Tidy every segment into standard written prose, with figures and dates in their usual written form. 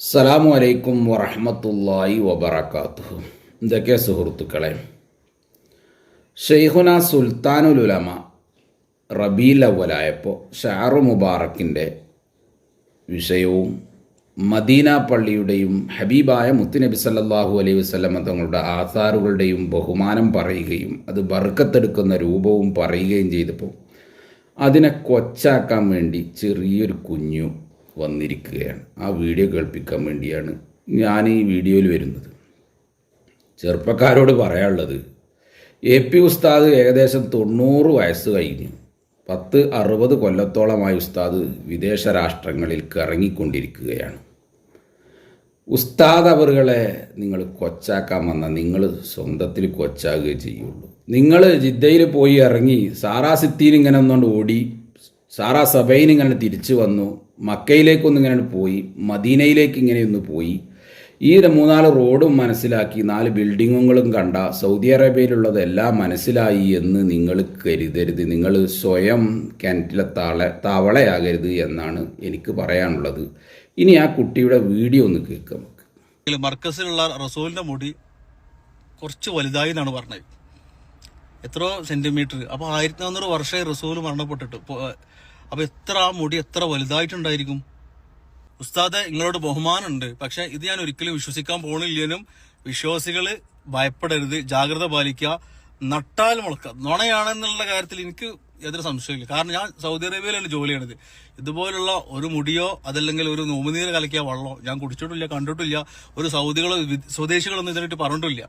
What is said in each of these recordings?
അസ്സലാമു അലൈക്കും വറഹ്മത്തുള്ളാഹി വബറകാതുഹു. എന്തൊക്കെ സുഹൃത്തുക്കളെ, ഷെയ്ഖുന സുൽത്താനുൽ ഉലമ റബീഉൽ അവ്വലായപ്പോൾ ഷഅറു മുബാറക്കിൻ്റെ വിഷയവും മദീന പള്ളിയുടെയും ഹബീബായ മുത്തുനബി സല്ലല്ലാഹു അലൈഹി വസല്ലം തങ്ങളുടെ ആസാറുകളുടെയും ബഹുമാനം പറയുകയും അത് ബർക്കത്തെടുക്കുന്ന രൂപവും പറയുകയും ചെയ്തപ്പോൾ അതിനെ കൊച്ചാക്കാൻ വേണ്ടി ചെറിയൊരു കുഞ്ഞു വന്നിരിക്കുകയാണ്. ആ വീഡിയോ കേൾപ്പിക്കാൻ വേണ്ടിയാണ് ഞാൻ ഈ വീഡിയോയിൽ വരുന്നത്. ചെറുപ്പക്കാരോട് പറയാനുള്ളത്, എ.പി. ഉസ്താദ് ഏകദേശം 90 വയസ്സ് കഴിഞ്ഞു. 60 കൊല്ലത്തോളമായി ഉസ്താദ് വിദേശ രാഷ്ട്രങ്ങളിൽ കറങ്ങിക്കൊണ്ടിരിക്കുകയാണ്. ഉസ്താദ് അവറുകളെ നിങ്ങൾ കൊച്ചാക്കാൻ വന്ന നിങ്ങൾ സ്വന്തത്തിൽ കൊച്ചാകുകയേ ചെയ്യുള്ളൂ. നിങ്ങൾ ജിദ്ദയിൽ പോയി ഇറങ്ങി സാറാ സിത്തീൻ ഇങ്ങനെ ഒന്നുകൊണ്ട് ഓടി, സാറാ സബൈൻ ഇങ്ങനെ തിരിച്ചു വന്നു, മക്കയിലേക്കൊന്നും ഇങ്ങനെ പോയി, മദീനയിലേക്ക് ഇങ്ങനെയൊന്ന് പോയി, ഈ 3-4 റോഡും മനസ്സിലാക്കി 4 ബിൽഡിങ്ങുകളും കണ്ട സൗദി അറേബ്യയിലുള്ളതെല്ലാം മനസ്സിലായി എന്ന് നിങ്ങൾ കരുതരുത്. നിങ്ങൾ സ്വയം കിണറ്റിലെ തവളയാകരുത് എന്നാണ് എനിക്ക് പറയാനുള്ളത്. ഇനി ആ കുട്ടിയുടെ വീഡിയോ ഒന്ന് കേൾക്കാം. മർക്കസിലുള്ള റസൂലിന്റെ മുടി കുറച്ച് വലുതായി എന്നാണ് പറഞ്ഞത്. എത്രയോ സെന്റിമീറ്റർ. അപ്പൊ 1400 വർഷമായി റസൂൽ മരണപ്പെട്ടിട്ട്. അപ്പൊ എത്ര ആ മുടി എത്ര വലുതായിട്ടുണ്ടായിരിക്കും. ഉസ്താദെ, നിങ്ങളോട് ബഹുമാനമുണ്ട്, പക്ഷെ ഇത് ഞാൻ ഒരിക്കലും വിശ്വസിക്കാൻ പോണില്ലേനും വിശ്വാസികള് ഭയപ്പെടരുത്, ജാഗ്രത പാലിക്കുക. നട്ടാൽ മുളക്കുക. നുണയാണെന്നുള്ള കാര്യത്തിൽ എനിക്ക് യാതൊരു സംശയമില്ല. കാരണം ഞാൻ സൗദി അറേബ്യയിലാണ് ജോലി ചെയ്യണത്. ഇതുപോലുള്ള ഒരു മുടിയോ അതല്ലെങ്കിൽ ഒരു നോമുനീര് കലക്കിയ വെള്ളമോ ഞാൻ കുടിച്ചിട്ടില്ല, കണ്ടിട്ടില്ല. ഒരു സ്വദേശികളൊന്നും ഇതിനായിട്ട് പറഞ്ഞിട്ടില്ല.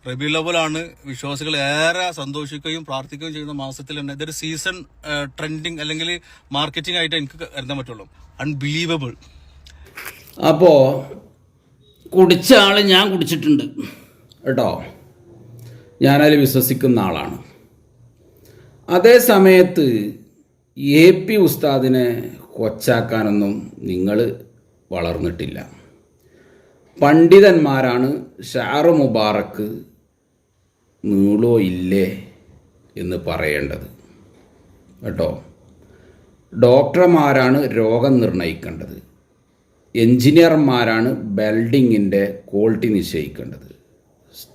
റബീഉൽ അവ്വലാണ്. വിശ്വാസികൾ ഏറെ സന്തോഷിക്കുകയും പ്രാർത്ഥിക്കുകയും ചെയ്യുന്ന മാസത്തിൽ തന്നെ ഇതൊരു സീസൺ ട്രെൻഡിങ് അല്ലെങ്കിൽ മാർക്കറ്റിംഗ് ആയിട്ട് എനിക്ക് കരുതാൻ പറ്റുള്ളൂ. അൺബിലീവബിൾ. അപ്പോൾ കുടിച്ച ആൾ ഞാൻ കുടിച്ചിട്ടുണ്ട് കേട്ടോ, ഞാനതിൽ വിശ്വസിക്കുന്ന ആളാണ്. അതേ സമയത്ത് എ.പി. ഉസ്താദിനെ കൊച്ചാക്കാനൊന്നും നിങ്ങൾ വളർന്നിട്ടില്ല. പണ്ഡിതന്മാരാണ് ഷഅറു മുബാറക്ക് നീളോ ഇല്ലേ എന്ന് പറയേണ്ടത് കേട്ടോ. ഡോക്ടർമാരാണ് രോഗം നിർണയിക്കേണ്ടത്. എൻജിനീയർമാരാണ് ബിൽഡിങ്ങിൻ്റെ ക്വാളിറ്റി നിശ്ചയിക്കേണ്ടത്.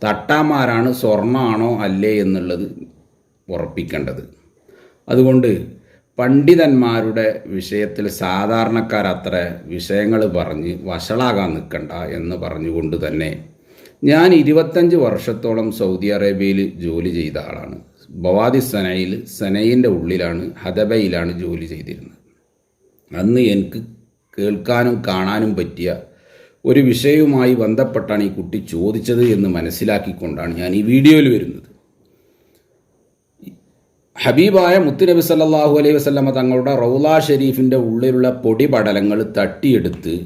തട്ടാമാരാണ് സ്വർണ്ണമാണോ അല്ലേ എന്നുള്ളത് ഉറപ്പിക്കേണ്ടത്. അതുകൊണ്ട് പണ്ഡിതന്മാരുടെ വിഷയത്തിൽ സാധാരണക്കാരത്ര വിഷയങ്ങൾ പറഞ്ഞ് വഷളാകാൻ നിൽക്കണ്ട എന്ന് പറഞ്ഞുകൊണ്ട് തന്നെ ഞാൻ 25 വർഷത്തോളം സൗദി അറേബ്യയിൽ ജോലി ചെയ്ത ആളാണ്. ബവാദി സനയിൻ്റെ ഉള്ളിലാണ്, ഹദബയിലാണ് ജോലി ചെയ്തിരുന്നത്. അന്ന് എനിക്ക് കേൾക്കാനും കാണാനും പറ്റിയ ഒരു വിഷയവുമായി ബന്ധപ്പെട്ടാണ് ഈ കുട്ടി ചോദിച്ചത് എന്ന് മനസ്സിലാക്കിക്കൊണ്ടാണ് ഞാൻ ഈ വീഡിയോയിൽ വരുന്നത്. ഹബീബായ മുത്തുനബി സല്ലല്ലാഹു അലൈഹി വസല്ലമ തങ്ങളുടെ റൗള ഷരീഫിൻ്റെ ഉള്ളിലുള്ള പൊടിപടലങ്ങൾ തട്ടിയെടുത്ത്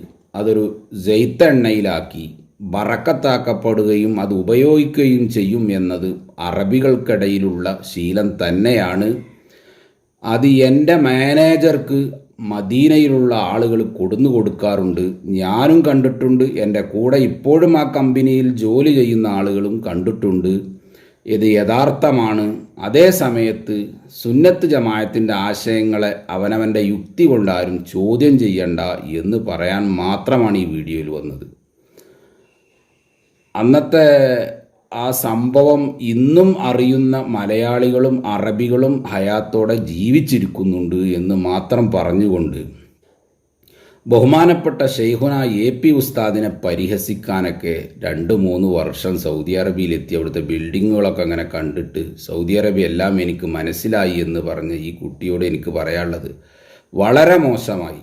അതൊരു ജെയ്ത്തെണ്ണയിലാക്കി ബറക്കത്താക്കപ്പെടുകയും അത് ഉപയോഗിക്കുകയും ചെയ്യും എന്നത് അറബികൾക്കിടയിലുള്ള ശീലം തന്നെയാണ്. അത് എൻ്റെ മാനേജർക്ക് മദീനയിലുള്ള ആളുകൾ കൊടുന്നു കൊടുക്കാറുണ്ട്. ഞാനും കണ്ടിട്ടുണ്ട്. എൻ്റെ കൂടെ ഇപ്പോഴും ആ കമ്പനിയിൽ ജോലി ചെയ്യുന്ന ആളുകളും കണ്ടിട്ടുണ്ട്. ഇത് യഥാർത്ഥമാണ്. അതേ സമയത്ത് സുന്നത്ത് ജമാഅത്തിൻ്റെ ആശയങ്ങളെ അവനവൻ്റെ യുക്തി കൊണ്ടാരും ചോദ്യം ചെയ്യണ്ട എന്ന് പറയാൻ മാത്രമാണ് ഈ വീഡിയോയിൽ വന്നത്. അന്നത്തെ ആ സംഭവം ഇന്നും അറിയുന്ന മലയാളികളും അറബികളും ഹയാത്തോടെ ജീവിച്ചിരിക്കുന്നുണ്ട് എന്ന് മാത്രം പറഞ്ഞുകൊണ്ട് ബഹുമാനപ്പെട്ട ഷെയ്ഖുന എ.പി. ഉസ്താദിനെ പരിഹസിക്കാനൊക്കെ 2-3 വർഷം സൗദി അറേബ്യയിലെത്തി അവിടുത്തെ ബിൽഡിങ്ങുകളൊക്കെ അങ്ങനെ കണ്ടിട്ട് സൗദി അറേബ്യ എല്ലാം എനിക്ക് മനസ്സിലായി എന്ന് പറഞ്ഞ് ഈ കുട്ടിയോട് എനിക്ക് പറയാനുള്ളത്, വളരെ മോശമായി.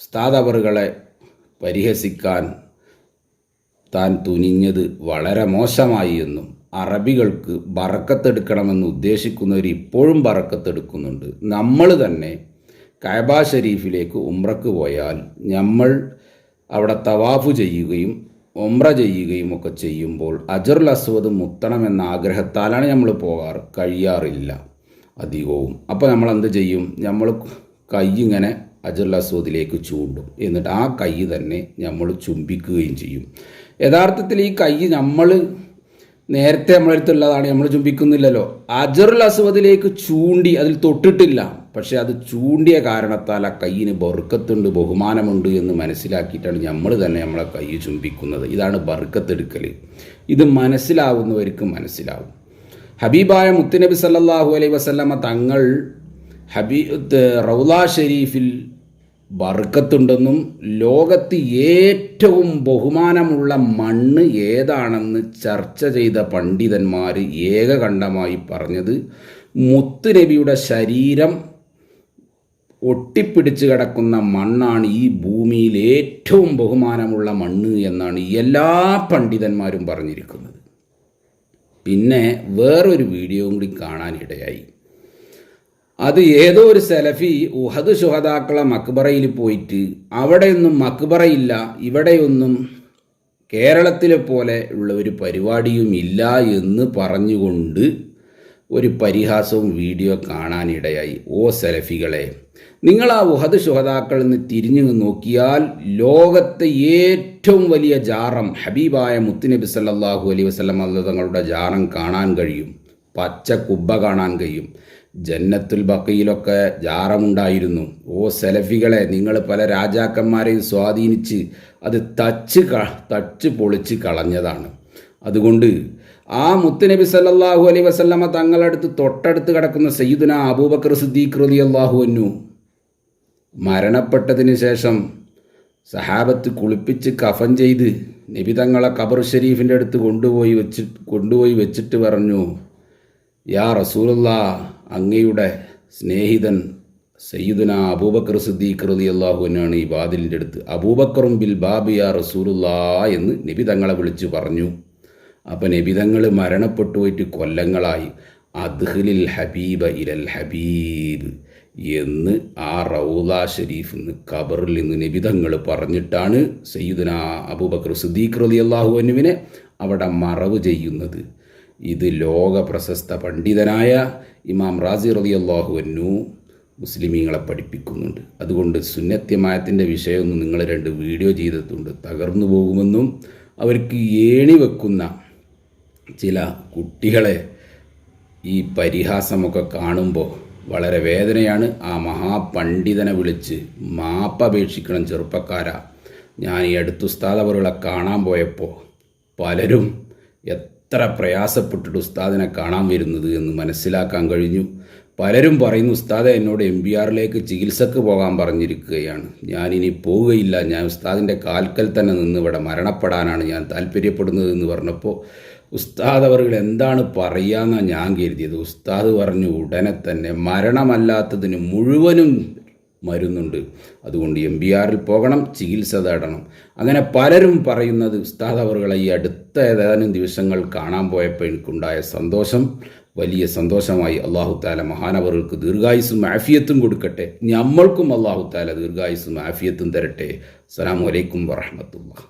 ഉസ്താദ് അവറുകളെ പരിഹസിക്കാൻ താൻ തുനിഞ്ഞത് വളരെ മോശമായി എന്നും അറബികൾക്ക് ബറക്കത്തെടുക്കണമെന്ന് ഉദ്ദേശിക്കുന്നവർ ഇപ്പോഴും ബറക്കത്തെടുക്കുന്നുണ്ട്. നമ്മൾ തന്നെ കഅബ ഷരീഫിലേക്ക് ഉംറക്ക് പോയാൽ നമ്മൾ അവിടെ തവാഫ് ചെയ്യുകയും ഉംറ ചെയ്യുകയും ഒക്കെ ചെയ്യുമ്പോൾ അജറുൽ അസ്വദ് മുത്തണമെന്ന ആഗ്രഹത്താലാണ് നമ്മൾ കഴിയാറില്ല അധികവും. അപ്പോൾ നമ്മൾ എന്ത് ചെയ്യും? നമ്മൾ കൈ ഇങ്ങനെ അജറുൽ അസ്വദിലേക്ക് ചൂണ്ടും, എന്നിട്ട് ആ കൈ തന്നെ നമ്മൾ ചുംബിക്കുകയും ചെയ്യും. യഥാർത്ഥത്തിൽ ഈ കൈ നമ്മൾ നേരത്തെ നമ്മളടുത്തുള്ളതാണ്, നമ്മൾ ചുംബിക്കുന്നില്ലല്ലോ. അജറുൽ അസ്വദിലേക്ക് ചൂണ്ടി അതിൽ തൊട്ടിട്ടില്ല. പക്ഷെ അത് ചൂണ്ടിയ കാരണത്താൽ ആ കയ്യിന് ബർക്കത്തുണ്ട്, ബഹുമാനമുണ്ട് എന്ന് മനസ്സിലാക്കിയിട്ടാണ് നമ്മൾ തന്നെ നമ്മളെ കൈ ചുംബിക്കുന്നത്. ഇതാണ് ബർക്കത്തെടുക്കൽ. ഇത് മനസ്സിലാവുന്നവർക്ക് മനസ്സിലാവും. ഹബീബായ മുത്തുനബി സല്ലല്ലാഹു അലൈഹി വസല്ലമ തങ്ങൾ റൗള ഷരീഫിൽ ബർക്കത്തുണ്ടെന്നും ലോകത്ത് ഏറ്റവും ബഹുമാനമുള്ള മണ്ണ് ഏതാണെന്ന് ചർച്ച ചെയ്ത പണ്ഡിതന്മാർ ഏകകണ്ഠമായി പറഞ്ഞത് മുത്തുനബിയുടെ ശരീരം ഒട്ടിപ്പിടിച്ച് കിടക്കുന്ന മണ്ണാണ് ഈ ഭൂമിയിൽ ഏറ്റവും ബഹുമാനമുള്ള മണ്ണ് എന്നാണ് എല്ലാ പണ്ഡിതന്മാരും പറഞ്ഞിരിക്കുന്നത്. പിന്നെ വേറൊരു വീഡിയോയും കൂടി കാണാനിടയായി. അത് ഏതോ ഒരു സലഫി ഉഹദ് ശുഹദാക്കളെ മക്ബറയിൽ പോയിട്ട് അവിടെയൊന്നും മക്ബറയില്ല, ഇവിടെയൊന്നും കേരളത്തിലെ പോലെ ഉള്ള ഒരു പരിപാടിയും ഇല്ല എന്ന് പറഞ്ഞുകൊണ്ട് ഒരു പരിഹാസവും വീഡിയോ കാണാനിടയായി. ഓ സലഫികളെ, നിങ്ങൾ ആ ഉഹദ് ശുഹദാക്കളിൽ നിന്ന് തിരിഞ്ഞു നോക്കിയാൽ ലോകത്തെ ഏറ്റവും വലിയ ജാറം ഹബീബായ മുത്തുനബി സല്ലല്ലാഹു അലൈഹി വസല്ലം തങ്ങളുടെ ജാറം കാണാൻ കഴിയും. പച്ച കുബ്ബ കാണാൻ കഴിയും. ജന്നത്തുൽ ബഖയിലൊക്കെ ജാറമുണ്ടായിരുന്നു. ഓ സലഫികളെ, നിങ്ങൾ പല രാജാക്കന്മാരെയും സ്വാധീനിച്ച് അത് തച്ച് പൊളിച്ച് കളഞ്ഞതാണ്. അതുകൊണ്ട് ആ മുത്തുനബി സല്ലല്ലാഹു അലൈഹി വസല്ലമ തങ്ങളടുത്ത് തൊട്ടടുത്ത് കിടക്കുന്ന സയ്യിദുനാ അബൂബക്കർ സിദ്ദീഖ് റളിയല്ലാഹു അൻഹു മരണപ്പെട്ടതിന് ശേഷം സഹാബത്ത് കുളിപ്പിച്ച് കഫൻ ചെയ്ത് നബി തങ്ങളെ ഖബർ ഷരീഫിൻ്റെ അടുത്ത് കൊണ്ടുപോയി വെച്ചിട്ട് പറഞ്ഞു, യാ റസൂലുള്ളാഹ്, അങ്ങയുടെ സ്നേഹിതൻ സയ്യിദുനാ അബൂബക്കർ സിദ്ദീഖ് റളിയല്ലാഹു അൻഹു ഈ വാതിലിൻ്റെ അടുത്ത്, അബൂബക്കറും ബിൽ ബാബ് യാ റസൂലുള്ളാഹ് എന്ന് നബി തങ്ങളെ വിളിച്ച് പറഞ്ഞു. അപ്പം നബി തങ്ങൾ മരണപ്പെട്ടു പോയിട്ട് കൊല്ലങ്ങളായി. അദ്ഖിലിൽ ഹബീബ ഇലൽ ഹബീബ് എന്ന് ആ റൗള ഷരീഫ് നിന്ന് ഖബറിൽ നിന്ന് നബി തങ്ങൾ പറഞ്ഞിട്ടാണ് സയ്യിദുനാ അബൂബക്കർ സിദ്ദീഖ് റളിയല്ലാഹു അൻഹുവിനെ അവിടെ മറവ് ചെയ്യുന്നത്. ഇത് ലോക പ്രശസ്ത പണ്ഡിതനായ ഇമാം റാസി റളിയല്ലാഹു അൻഹു മുസ്ലിമീങ്ങളെ പഠിപ്പിക്കുന്നുണ്ട്. അതുകൊണ്ട് സുന്നത്യമായത്തിൻ്റെ വിഷയമൊന്നും നിങ്ങൾ 2 വീഡിയോ ചെയ്തിട്ടുണ്ട്. തകർന്നു പോകുമെന്നും അവർക്ക് ഏണി വെക്കുന്ന ചില കുട്ടികളെ ഈ പരിഹാസമൊക്കെ കാണുമ്പോൾ വളരെ വേദനയാണ്. ആ മഹാപണ്ഡിതനെ വിളിച്ച് മാപ്പപേക്ഷിക്കണം ചെറുപ്പക്കാരാ. ഞാൻ ഈ അടുത്ത ഉസ്താദ് അവരുകളെ കാണാൻ പോയപ്പോൾ പലരും എത്ര പ്രയാസപ്പെട്ടിട്ട് ഉസ്താദിനെ കാണാൻ വരുന്നത് എന്ന് മനസ്സിലാക്കാൻ കഴിഞ്ഞു. പലരും പറയുന്നു, ഉസ്താദെ എന്നോട് MBRലേക്ക് ചികിത്സക്ക് പോകാൻ പറഞ്ഞിരിക്കുകയാണ്, ഞാനിനി പോവുകയില്ല, ഞാൻ ഉസ്താദിൻ്റെ കാൽക്കൽ തന്നെ നിന്ന് ഇവിടെ മരണപ്പെടാനാണ് ഞാൻ താല്പര്യപ്പെടുന്നത് എന്ന് പറഞ്ഞപ്പോൾ ഉസ്താദ് അവர்கள் എന്താണ് പറയാമെന്നാണ് ഞാൻ കരുതിയത്. ഉസ്താദ് പറഞ്ഞു, ഉടനെ തന്നെ മരണമല്ലാത്തതിന് മുഴുവനും മരുന്നുണ്ട്, അതുകൊണ്ട് MBRൽ പോകണം, ചികിത്സ തേടണം. അങ്ങനെ പലരും പറയുന്നത് ഉസ്താദ് അവരുടെ ഈ അടുത്ത ഏതാനും ദിവസങ്ങൾ കാണാൻ പോയപ്പോൾ എനിക്കുണ്ടായ സന്തോഷം വലിയ സന്തോഷമായി. അല്ലാഹു തആല മഹാനവറുകൾക്ക് ദീർഘായുസ്സും ആഫിയത്തും കൊടുക്കട്ടെ. നമ്മൾക്കും അല്ലാഹു തആല ദീർഘായുസ്സും ആഫിയത്തും തരട്ടെ. അസ്സലാമു അലൈക്കും വറഹ്മത്തുള്ളാഹി.